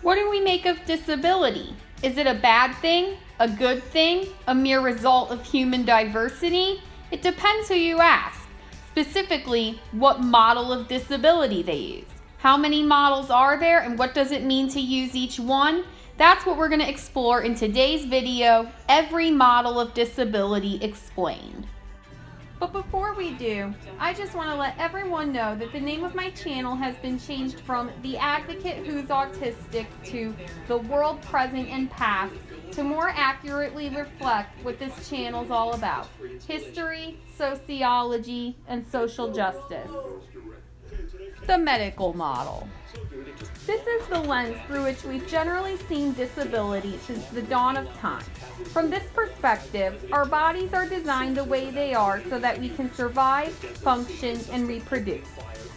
What do we make of disability? Is it a bad thing? A good thing? A mere result of human diversity? It depends who you ask. Specifically, what model of disability they use. How many models are there and what does it mean to use each one? That's what we're going to explore in today's video, Every Model of Disability Explained. But before we do, I just want to let everyone know that the name of my channel has been changed from The Advocate Who's Autistic to The World Present and Past to more accurately reflect what this channel's all about: history, sociology, and social justice. The medical model. This is the lens through which we've generally seen disability since the dawn of time. From this perspective, our bodies are designed the way they are so that we can survive, function, and reproduce.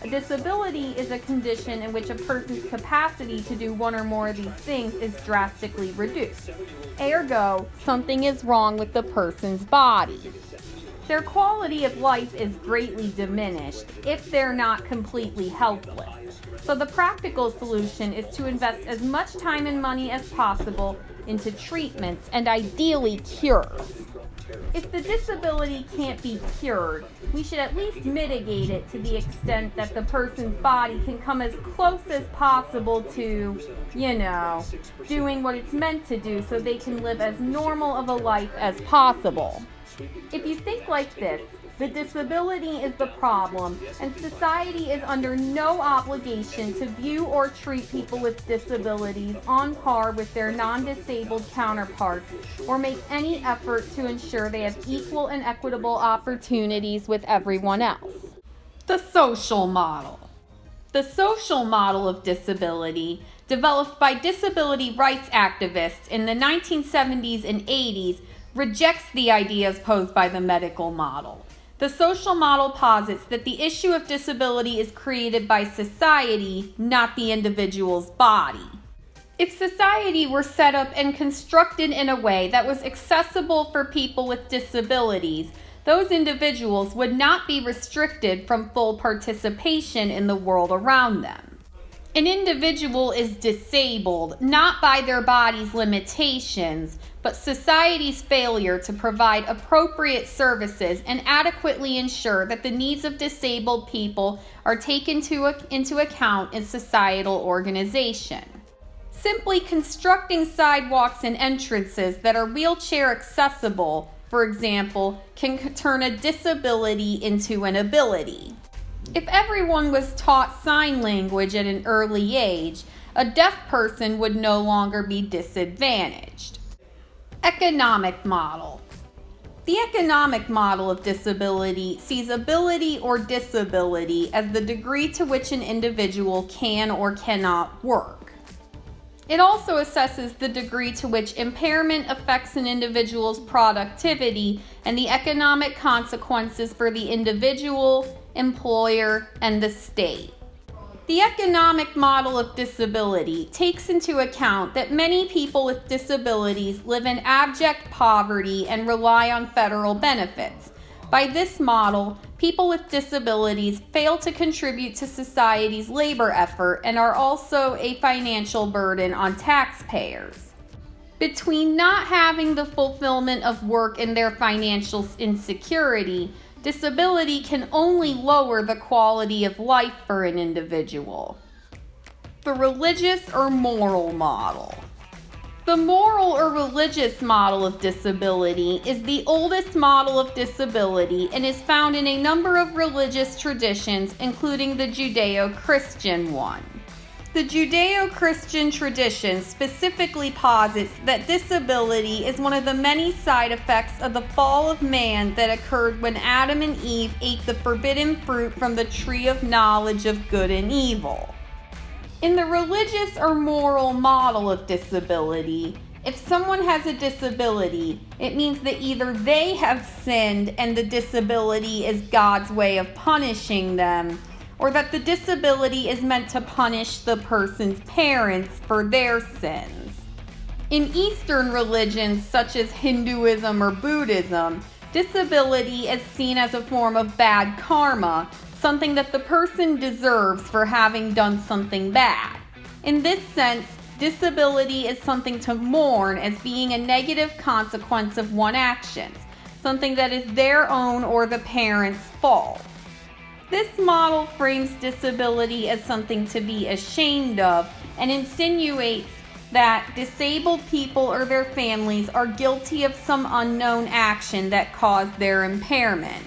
A disability is a condition in which a person's capacity to do one or more of these things is drastically reduced. Ergo, something is wrong with the person's body. Their quality of life is greatly diminished if they're not completely helpless. So the practical solution is to invest as much time and money as possible into treatments and ideally cures. If the disability can't be cured, we should at least mitigate it to the extent that the person's body can come as close as possible to, doing what it's meant to do so they can live as normal of a life as possible. If you think like this, the disability is the problem, and society is under no obligation to view or treat people with disabilities on par with their non-disabled counterparts, or make any effort to ensure they have equal and equitable opportunities with everyone else. The social model. The social model of disability, developed by disability rights activists in the 1970s and 80s, rejects the ideas posed by the medical model. The social model posits that the issue of disability is created by society, not the individual's body. If society were set up and constructed in a way that was accessible for people with disabilities, those individuals would not be restricted from full participation in the world around them. An individual is disabled not by their body's limitations, but society's failure to provide appropriate services and adequately ensure that the needs of disabled people are taken into account in societal organization. Simply constructing sidewalks and entrances that are wheelchair accessible, for example, can turn a disability into an ability. If everyone was taught sign language at an early age, a deaf person would no longer be disadvantaged. Economic model. The economic model of disability sees ability or disability as the degree to which an individual can or cannot work. It also assesses the degree to which impairment affects an individual's productivity and the economic consequences for the individual, employer, and the state. The economic model of disability takes into account that many people with disabilities live in abject poverty and rely on federal benefits. By this model, people with disabilities fail to contribute to society's labor effort and are also a financial burden on taxpayers. Between not having the fulfillment of work and their financial insecurity, disability can only lower the quality of life for an individual. The religious or moral model. The moral or religious model of disability is the oldest model of disability and is found in a number of religious traditions, including the Judeo-Christian one. The Judeo-Christian tradition specifically posits that disability is one of the many side effects of the fall of man that occurred when Adam and Eve ate the forbidden fruit from the tree of knowledge of good and evil. In the religious or moral model of disability, if someone has a disability, it means that either they have sinned and the disability is God's way of punishing them, or that the disability is meant to punish the person's parents for their sins. In Eastern religions such as Hinduism or Buddhism, disability is seen as a form of bad karma, something that the person deserves for having done something bad. In this sense, disability is something to mourn as being a negative consequence of one's actions, something that is their own or the parent's fault. This model frames disability as something to be ashamed of and insinuates that disabled people or their families are guilty of some unknown action that caused their impairment.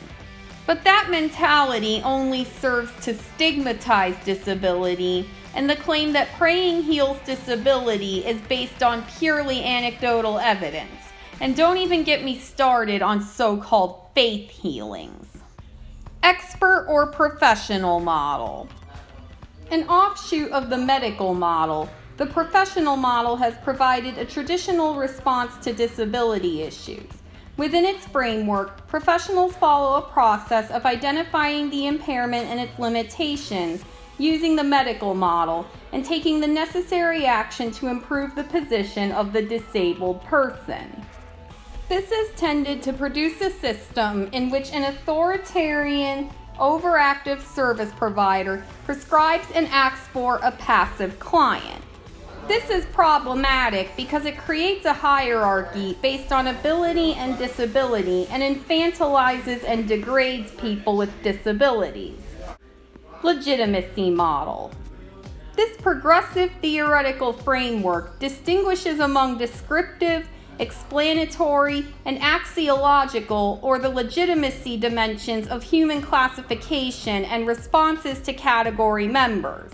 But that mentality only serves to stigmatize disability, and the claim that praying heals disability is based on purely anecdotal evidence. And don't even get me started on so-called faith healings. Expert or professional model. An offshoot of the medical model, the professional model has provided a traditional response to disability issues. Within its framework, professionals follow a process of identifying the impairment and its limitations using the medical model and taking the necessary action to improve the position of the disabled person. This is tended to produce a system in which an authoritarian, overactive service provider prescribes and acts for a passive client. This is problematic because it creates a hierarchy based on ability and disability and infantilizes and degrades people with disabilities. Legitimacy model. This progressive theoretical framework distinguishes among descriptive, explanatory, and axiological or the legitimacy dimensions of human classification and responses to category members.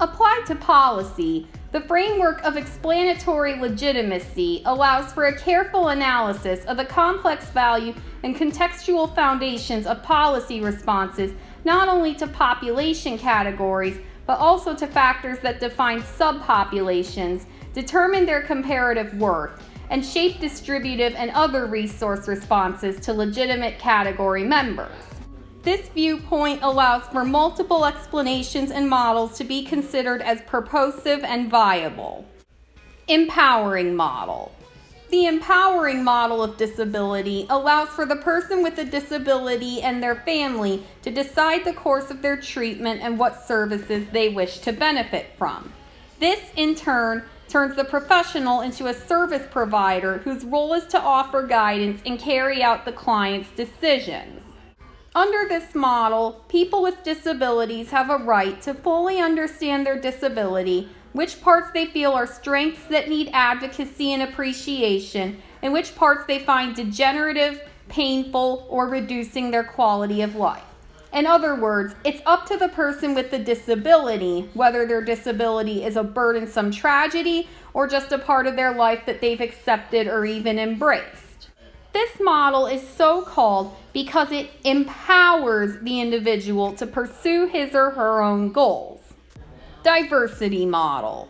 Applied to policy, the framework of explanatory legitimacy allows for a careful analysis of the complex value and contextual foundations of policy responses not only to population categories, but also to factors that define subpopulations, determine their comparative worth, and shape distributive and other resource responses to legitimate category members. This viewpoint allows for multiple explanations and models to be considered as purposive and viable. Empowering model. The empowering model of disability allows for the person with a disability and their family to decide the course of their treatment and what services they wish to benefit from. This, in turn, turns the professional into a service provider whose role is to offer guidance and carry out the client's decisions. Under this model, people with disabilities have a right to fully understand their disability, which parts they feel are strengths that need advocacy and appreciation, and which parts they find degenerative, painful, or reducing their quality of life. In other words, it's up to the person with the disability whether their disability is a burdensome tragedy or just a part of their life that they've accepted or even embraced. This model is so called because it empowers the individual to pursue his or her own goals. Diversity model.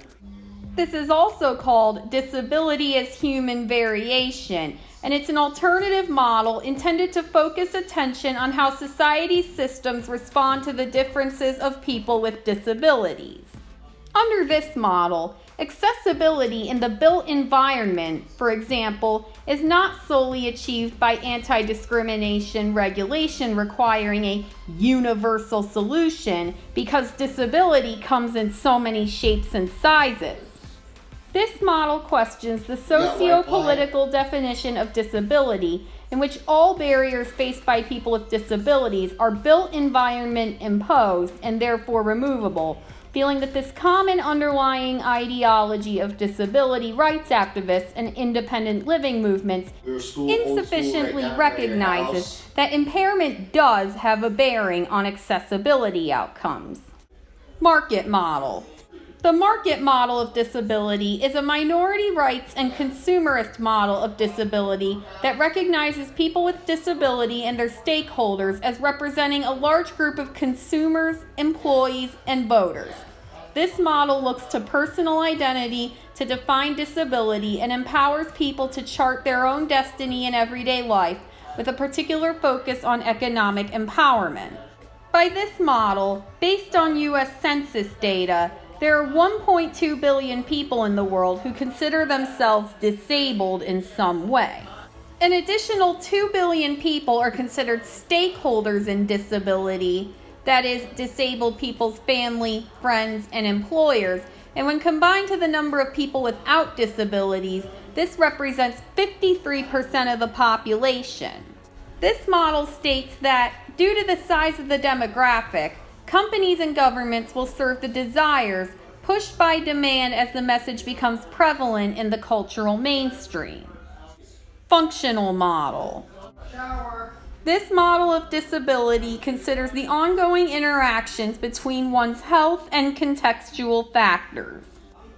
This is also called disability as human variation, and it's an alternative model intended to focus attention on how society's systems respond to the differences of people with disabilities. Under this model, accessibility in the built environment, for example, is not solely achieved by anti-discrimination regulation requiring a universal solution because disability comes in so many shapes and sizes. This model questions the socio-political definition of disability, in which all barriers faced by people with disabilities are built environment imposed and therefore removable, feeling that this common underlying ideology of disability rights activists and independent living movements insufficiently recognizes that impairment does have a bearing on accessibility outcomes. Market model. The market model of disability is a minority rights and consumerist model of disability that recognizes people with disability and their stakeholders as representing a large group of consumers, employees, and voters. This model looks to personal identity to define disability and empowers people to chart their own destiny in everyday life with a particular focus on economic empowerment. By this model, based on U.S. Census data, there are 1.2 billion people in the world who consider themselves disabled in some way. An additional 2 billion people are considered stakeholders in disability, that is, disabled people's family, friends, and employers, and when combined to the number of people without disabilities, this represents 53% of the population. This model states that, due to the size of the demographic, companies and governments will serve the desires pushed by demand as the message becomes prevalent in the cultural mainstream. Functional model. This model of disability considers the ongoing interactions between one's health and contextual factors.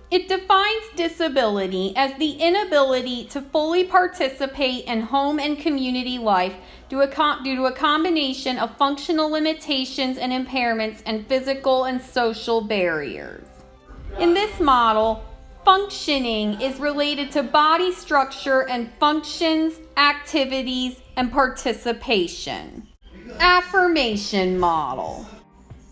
It defines disability as the inability to fully participate in home and community life due to a combination of functional limitations and impairments and physical and social barriers. In this model, functioning is related to body structure and functions, activities, and participation. Affirmation model.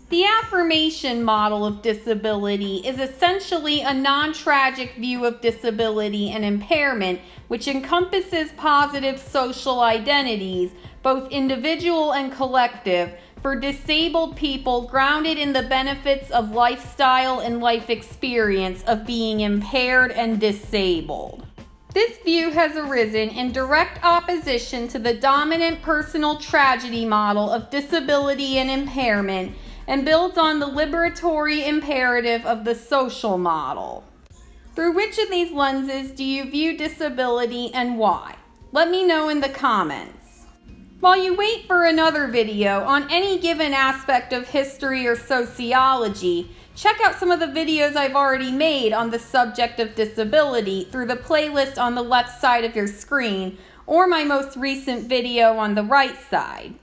The affirmation model of disability is essentially a non-tragic view of disability and impairment, which encompasses positive social identities, both individual and collective, for disabled people grounded in the benefits of lifestyle and life experience of being impaired and disabled. This view has arisen in direct opposition to the dominant personal tragedy model of disability and impairment and builds on the liberatory imperative of the social model. Through which of these lenses do you view disability and why? Let me know in the comments. While you wait for another video on any given aspect of history or sociology, check out some of the videos I've already made on the subject of disability through the playlist on the left side of your screen or my most recent video on the right side.